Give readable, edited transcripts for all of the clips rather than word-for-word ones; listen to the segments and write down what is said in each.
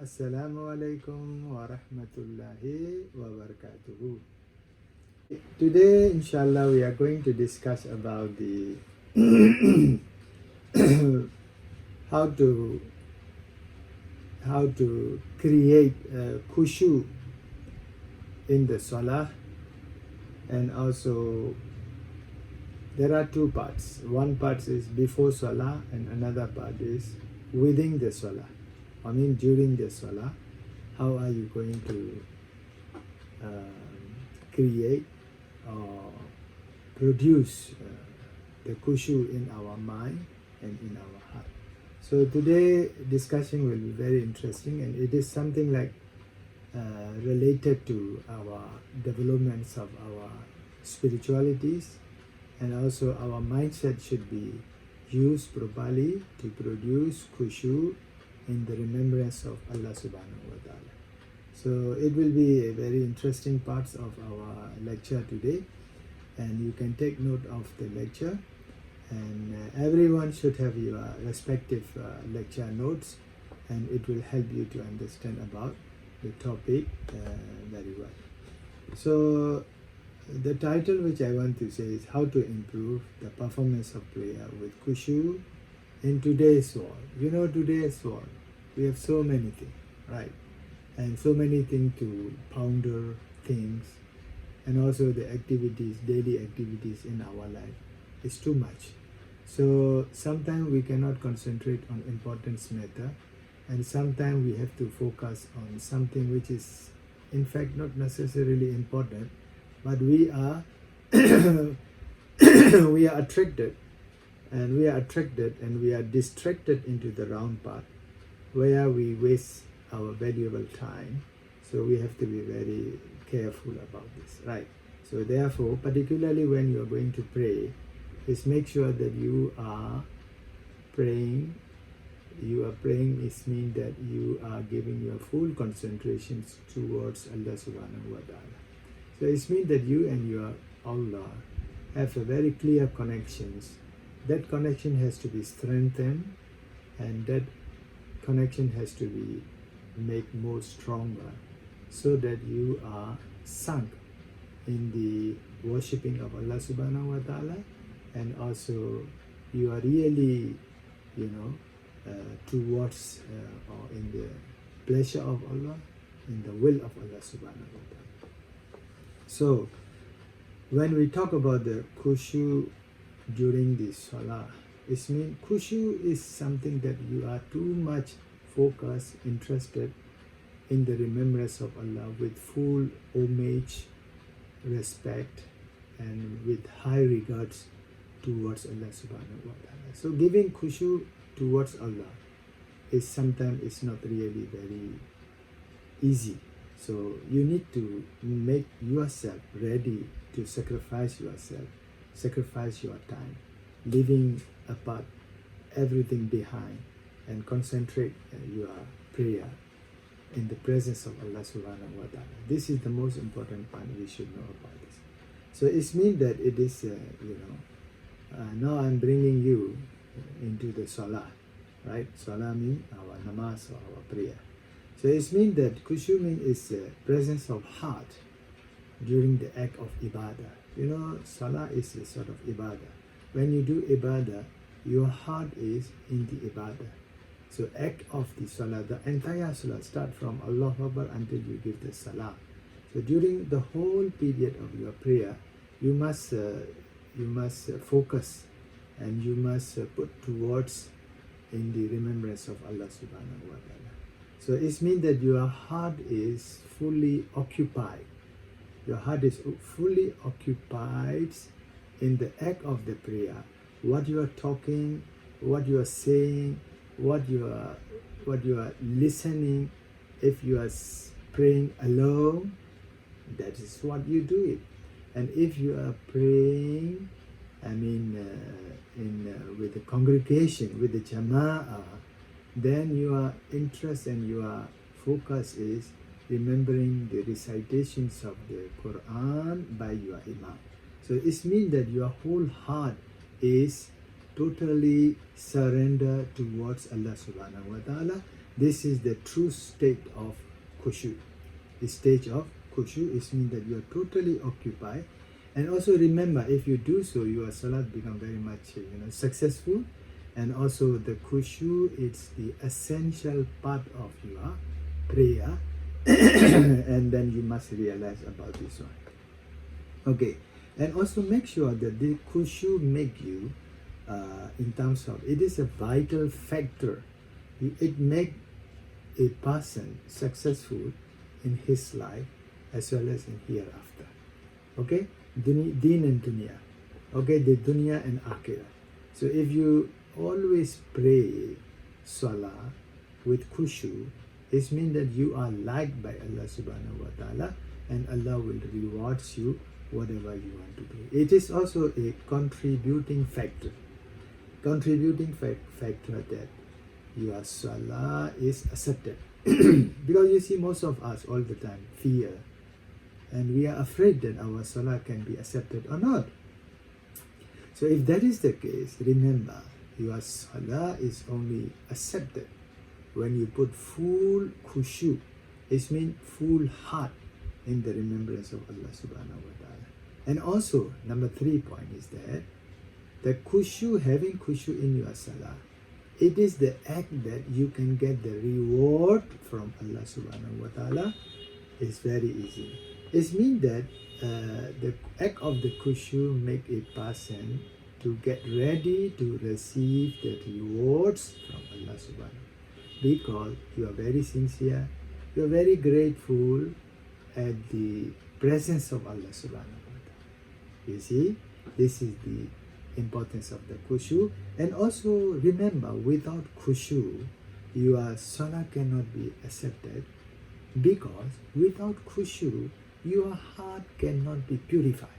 Assalamu alaikum wa rahmatullahi wa barakatuhu. Today, inshallah, we are going to discuss about the how to create khushu in the salah, and also there are two parts. One part is before salah, and another part is within the salah. During the salah, how are you going to create or produce the khushu in our mind and in our heart. So today discussion will be very interesting, and it is something like related to our developments of our spiritualities, and also our mindset should be used properly to produce khushu in the remembrance of Allah subhanahu wa ta'ala. So it will be a very interesting parts of our lecture today, and you can take note of the lecture, and everyone should have your respective lecture notes, and it will help you to understand about the topic very well. So the title which I want to say is how to improve the performance of prayer with khushu in today's world. Today's world, we have so many things, right? And so many things to ponder things, and also the activities, daily activities in our life is too much. So sometimes we cannot concentrate on important matter, and sometimes we have to focus on something which is in fact not necessarily important, but we are we are attracted and we are distracted into the wrong path, where we waste our valuable time. So we have to be very careful about this, right? So therefore, particularly when you are going to pray, is make sure that you are praying. You are praying is mean that you are giving your full concentration towards Allah subhanahu wa ta'ala. So it means that you and your Allah have a very clear connections. That connection has to be strengthened, and that connection has to be made more stronger, so that you are sunk in the worshipping of Allah subhanahu wa ta'ala, and also you are really towards or in the pleasure of Allah, in the will of Allah subhanahu wa ta'ala. So when we talk about the khushu during the salah, it means khushu is something that you are too much focused, interested in the remembrance of Allah with full homage, respect, and with high regards towards Allah subhanahu wa ta'ala. So giving khushu towards Allah is sometimes it's not really very easy. So you need to make yourself ready to sacrifice yourself, sacrifice your time, leaving apart everything behind, and concentrate your prayer in the presence of Allah subhanahu wa ta'ala. This is the most important point we should know about this. So it means that it is now I'm bringing you into the salah, right? Salah means our namaz or our prayer. So it means that khushu means is the presence of heart during the act of ibadah. Salah is a sort of ibadah. When you do ibadah, your heart is in the ibadah. So act of the salah, the entire salah start from Allahu Akbar until you give the salah. So during the whole period of your prayer, you must focus, and you must put towards in the remembrance of Allah subhanahu wa ta'ala. So it means that your heart is fully occupied. Your heart is fully occupied in the act of the prayer. What you are talking, what you are saying, what you are listening. If you are praying alone, that is what you do it. And if you are praying, with the congregation, with the jama'ah, then your interest and your focus is remembering the recitations of the Quran by your imam. So it means that your whole heart is totally surrendered towards Allah subhanahu wa ta'ala. This is the true state of Khushu. The stage of Khushu is mean that you are totally occupied. And also remember, if you do so, your salat become very much successful. And also the Khushu, it's the essential part of your prayer. And then you must realize about this one. Okay, and also make sure that the Khushu make you, in terms of, it is a vital factor. It make a person successful in his life as well as in hereafter. Okay, deen and dunya. Okay, the dunya and akhirah. So if you always pray salah with khushu, it means that you are liked by Allah subhanahu wa ta'ala, and Allah will reward you whatever you want to do. It is also a contributing factor. Contributing factor that your salah is accepted. Because you see, most of us all the time fear, and we are afraid that our salah can be accepted or not. So if that is the case, remember, your salah is only accepted when you put full khushu. It means full heart in the remembrance of Allah subhanahu wa ta'ala. And also, number 3 point is that the khushu, having khushu in your salah, it is the act that you can get the reward from Allah subhanahu wa ta'ala. Is very easy. It means that the act of the khushu make a person to get ready to receive the rewards from Allah subhanahu, because you are very sincere, you are very grateful at the presence of Allah subhanahu wa ta'ala. You see, this is the importance of the khushu. And also remember, without khushu, your salah cannot be accepted, because without khushu, your heart cannot be purified.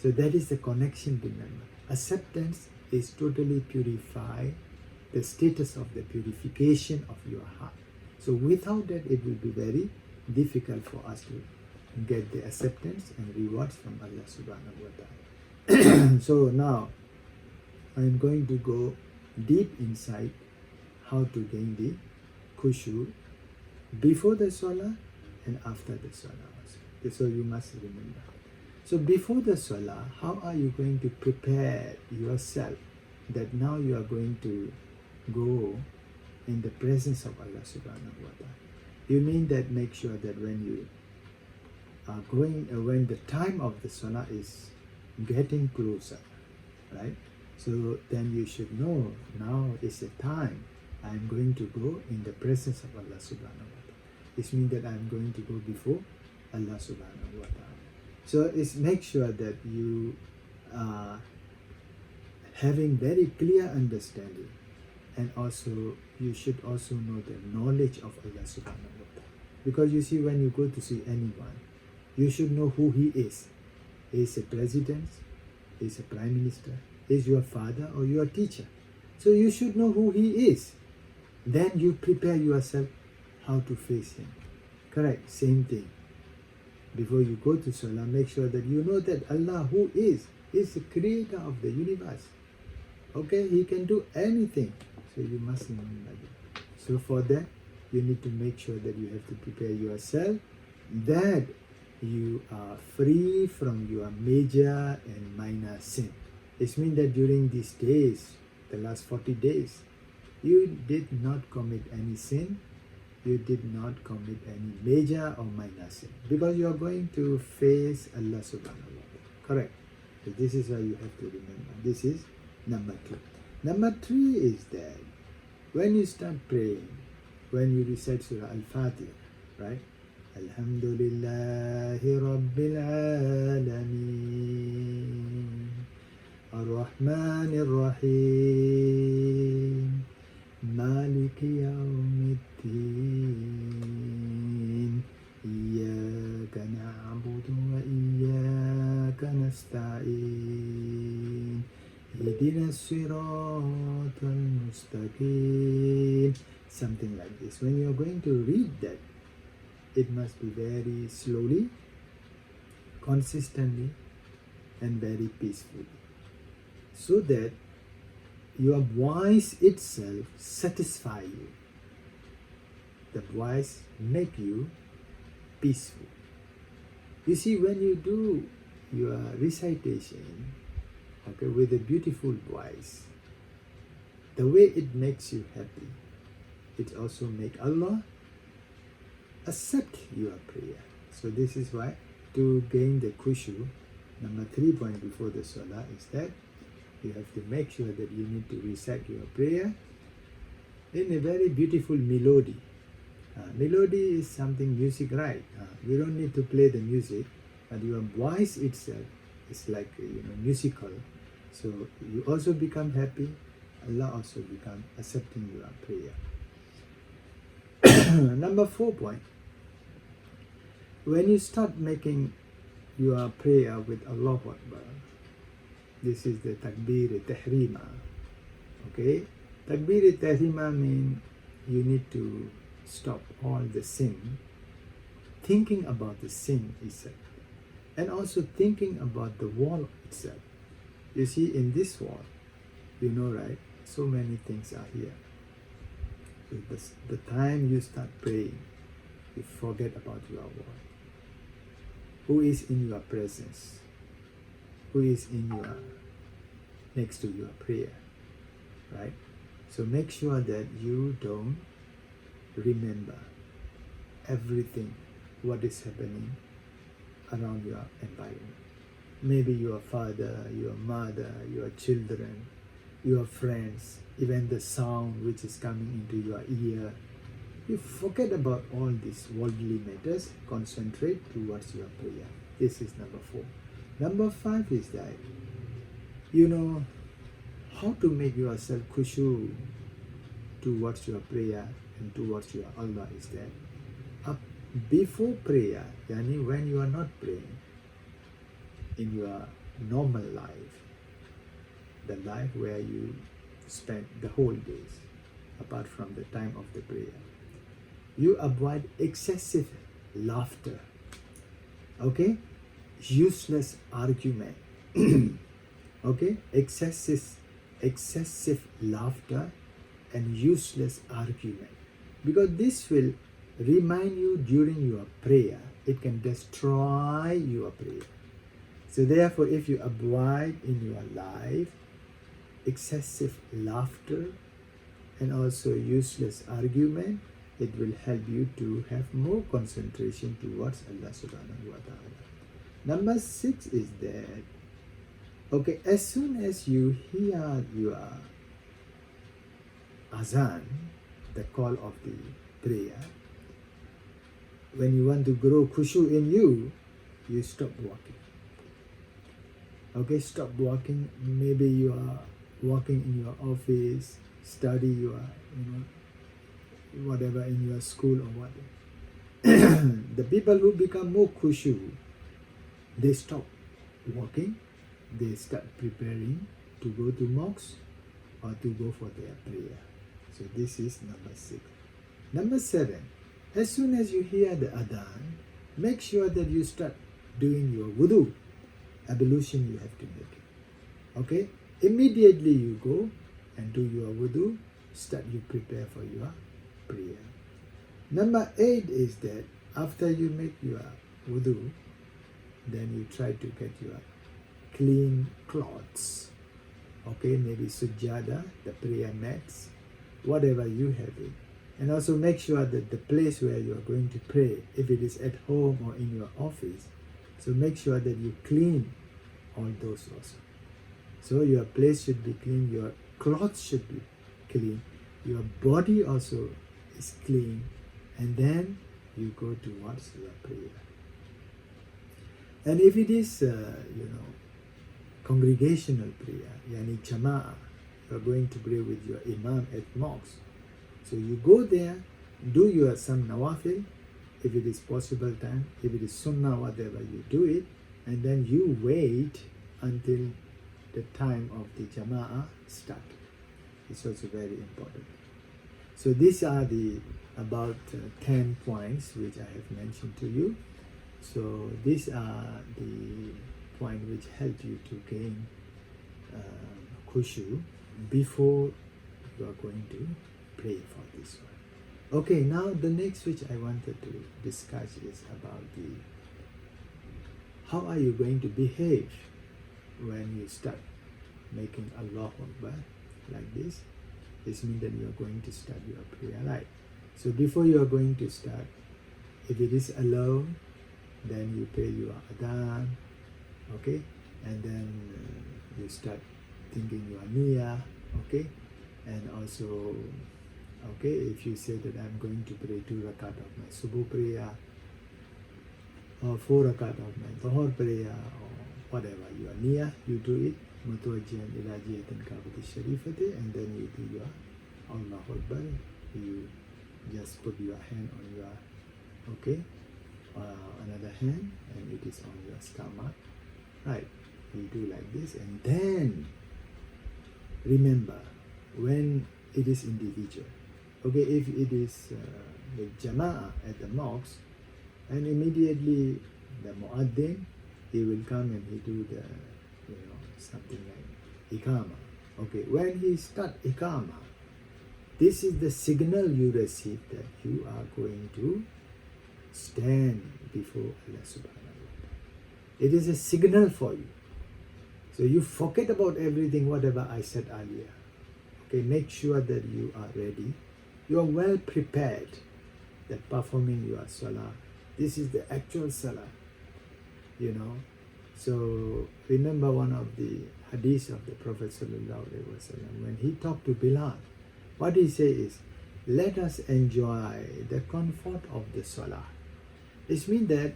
So that is the connection, remember. Acceptance is totally purify the status of the purification of your heart. So without that, it will be very difficult for us to get the acceptance and rewards from Allah subhanahu wa ta'ala. So now I am going to go deep inside how to gain the khushu before the salah and after the salah also. So you must remember. So before the salah, how are you going to prepare yourself that now you are going to go in the presence of Allah subhanahu wa ta'ala? You mean that make sure that when you are going, when the time of the salah is getting closer, right? So then you should know, now is the time I am going to go in the presence of Allah subhanahu wa ta'ala. This means that I am going to go before Allah subhanahu wa ta'ala. So it's make sure that you are having very clear understanding, and also you should also know the knowledge of Allah subhanahu wa ta'ala. Because you see, when you go to see anyone, you should know who he is. He is a president, he is a prime minister, he is your father or your teacher. So you should know who he is. Then you prepare yourself how to face him. Correct, same thing. Before you go to salah, make sure that you know that Allah, who is the creator of the universe. Okay, he can do anything. So you must remember that. So for that, you need to make sure that you have to prepare yourself, that you are free from your major and minor sin. It means that during these days, the last 40 days, you did not commit any sin. You did not commit any major or minor sin, because you are going to face Allah subhanahu wa ta'ala. Correct. So this is why you have to remember. This is number 2. Number 3 is that when you start praying, when you recite Surah Al-Fatiha, right? Alhamdulillahi Rabbil Alameen, Ar-Rahmanir Rahim, Maliki Yawmiddin, Iyyaka na'budu wa iyyaka nasta'in, Ihdina as-siratal mustaqim. Something like this. When you are going to read that, it must be very slowly, consistently, and very peacefully, so that your voice itself satisfy you. the voice make you peaceful. You see, when you do your recitation, okay, with a beautiful voice, the way it makes you happy, it also make Allah accept your prayer. So this is why, to gain the khushu, number 3 point before the salah is that you have to make sure that you need to recite your prayer in a very beautiful melody. Melody is something music, right? You don't need to play the music, but your voice itself is like musical. So you also become happy. Allah also become accepting your prayer. Number 4 point. When you start making your prayer with Allahu Akbar, this is the takbir tahrima. Okay, takbir tahrima means you need to stop all the sin, thinking about the sin itself, and also thinking about the wall itself. You see, in this wall, right, so many things are here. So the time you start praying, you forget about your wall. Who is in your presence? Who is next to your prayer, right? So make sure that you don't remember everything what is happening around your environment. Maybe your father, your mother, your children, your friends, even the sound which is coming into your ear. You forget about all these worldly matters, concentrate towards your prayer. This is number 4. Number 5 is that, how to make yourself khushu towards your prayer and towards your Allah is that before prayer, yani when you are not praying, in your normal life, the life where you spend the whole days, apart from the time of the prayer, you avoid excessive laughter, okay, useless argument, okay, excessive laughter and useless argument, because this will remind you during your prayer. It can destroy your prayer. So therefore, if you avoid in your life excessive laughter and also useless argument, it will help you to have more concentration towards Allah subhanahu wa ta'ala. Number 6 is that, okay, as soon as you hear your azan, the call of the prayer, when you want to grow khushu in you, you stop walking. Okay, stop walking. Maybe you are walking in your office, study your, whatever in your school or whatever. The people who become more khushu, they stop walking, they start preparing to go to mosque or to go for their prayer. So this is number 6. Number 7, as soon as you hear the adhan, make sure that you start doing your wudu, ablution you have to make it. Okay? Immediately you go and do your wudu, you prepare for your prayer. Number 8 is that after you make your wudu, then you try to get your clean clothes. Okay, maybe sujada, the prayer mats, whatever you have it. And also make sure that the place where you are going to pray, if it is at home or in your office, so make sure that you clean all those also. So your place should be clean, your clothes should be clean, your body also is clean, and then you go towards your prayer. And if it is, congregational prayer, yani jama'ah, you are going to pray with your imam at mosque. So you go there, do your some nawafil, if it is possible time, if it is sunnah, whatever, you do it, and then you wait until the time of the jama'ah start. It's also very important. So these are the about 10 points which I have mentioned to you. So these are the points which help you to gain khushu before you are going to pray for this one. Okay, now the next which I wanted to discuss is about the how are you going to behave when you start making Allah Akbar like this. This means that you are going to start your prayer life. So before you are going to start, if it is alone, then you pray your adhan, okay, and then you start thinking your niyyah, okay, and also, okay, if you say that I'm going to pray 2 rakat of my subuh prayer, or 4 rakat of my dhuhr prayer, or whatever your niyyah, you do it, mutawajjihan ila jihatin kabati sharifati, and then you do your Allahu Akbar. You just put your hand on your, okay, another hand, and it is on your stomach, right? You do like this, and then remember when it is individual, okay, if it is the jama'ah at the mosque, and immediately the muaddin, he will come and he do the, something like iqama. Okay, when he start iqama, this is the signal you receive that you are going to stand before Allah subhanahu wa ta'ala. It is a signal for you. So you forget about everything, whatever I said earlier. Okay, make sure that you are ready. You are well prepared that performing your salah. This is the actual salah, So remember one of the hadith of the Prophet sallallahu alaihi wasallam, when he talked to Bilal, what he say is, let us enjoy the comfort of the salah. This means that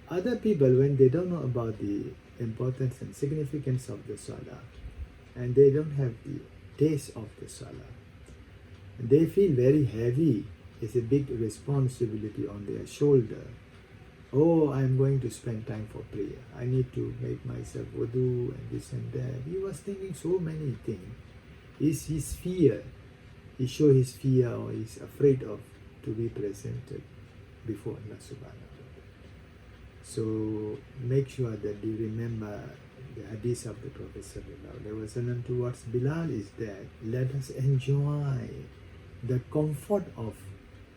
other people, when they don't know about the importance and significance of the salah, and they don't have the taste of the salah, they feel very heavy. It's a big responsibility on their shoulder. Oh, I'm going to spend time for prayer. I need to make myself wudu and this and that. He was thinking so many things. It's his fear. He show his fear, or he's afraid of to be presented before Allah subhanahu wa ta'ala. So make sure that you remember the hadith of the Prophet sallallahu alaihi wasallam towards Bilal is that let us enjoy the comfort of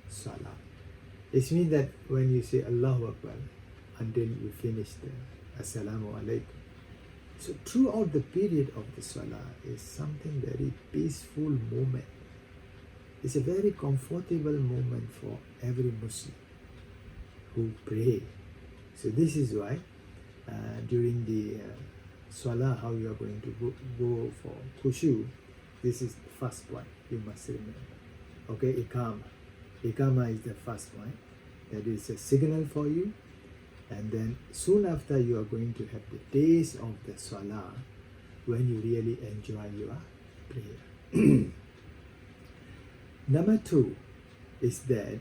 salah. It means that when you say Allahu Akbar until you finish the Assalamu alaikum. So throughout the period of the salah is something very peaceful moment. It's a very comfortable moment for every Muslim who pray. So this is why during the salah, how you are going to go for Khushu, this is the first point you must remember. Okay, Iqama. Iqama is the first point. That is a signal for you. And then soon after, you are going to have the taste of the salah when you really enjoy your prayer. Number 2 is that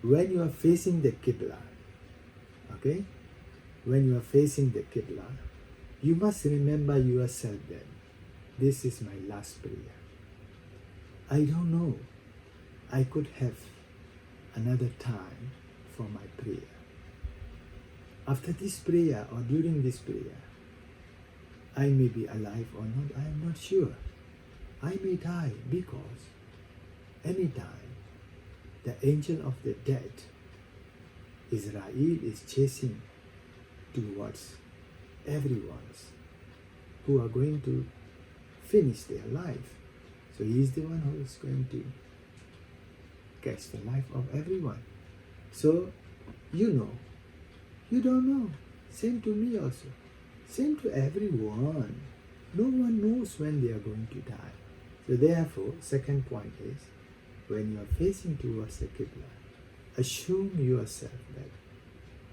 when you are facing the Qibla, okay, when you are facing the Qibla, you must remember yourself that this is my last prayer. I don't know. I could have another time for my prayer. After this prayer or during this prayer, I may be alive or not, I am not sure. I may die because anytime the angel of the dead, Israel, is chasing towards everyone who are going to finish their life. So he is the one who is going to catch the life of everyone. So, you don't know. Same to me also. Same to everyone. No one knows when they are going to die. So therefore, second point is, when you are facing towards the Qibla, assume yourself that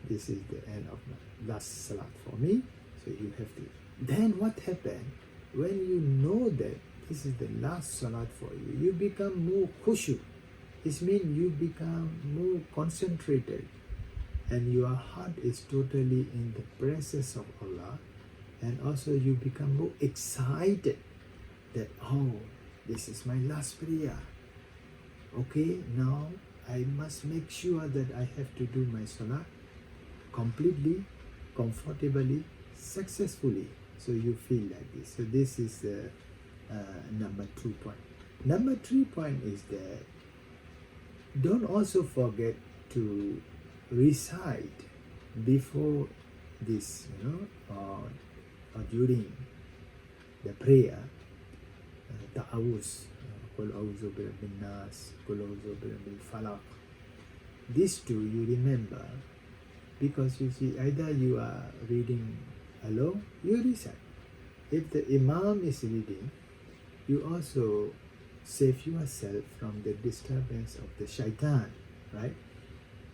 this is the end of my last salat for me. So you have to. Then what happened? When you know that this is the last salat for you, you become more khushu. It means you become more concentrated, and your heart is totally in the presence of Allah, and also you become more excited that, oh, this is my last prayer. Okay, now I must make sure that I have to do my salah completely, comfortably, successfully. So you feel like this. So this is number 2 point. Number 3 point is that don't also forget to recite before this, or during the prayer, ta'awuz, qul a'udhu bi rabbin nas, qul a'udhu bi rabbil falaq. These two you remember, because you see, either you are reading alone, you recite. If the imam is reading, you also save yourself from the disturbance of the shaitan, right?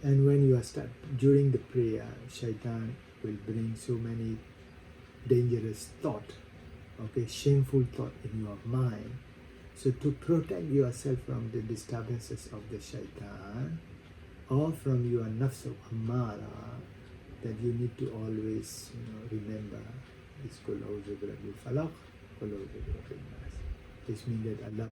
And when you are during the prayer, shaitan will bring so many dangerous thought, okay, shameful thought in your mind. So to protect yourself from the disturbances of the shaitan or from your nafs of ammara, that you need to always, remember this qul a'udhu bi rabbil falaq, qul a'udhu bi rabbin nas. This means that Allah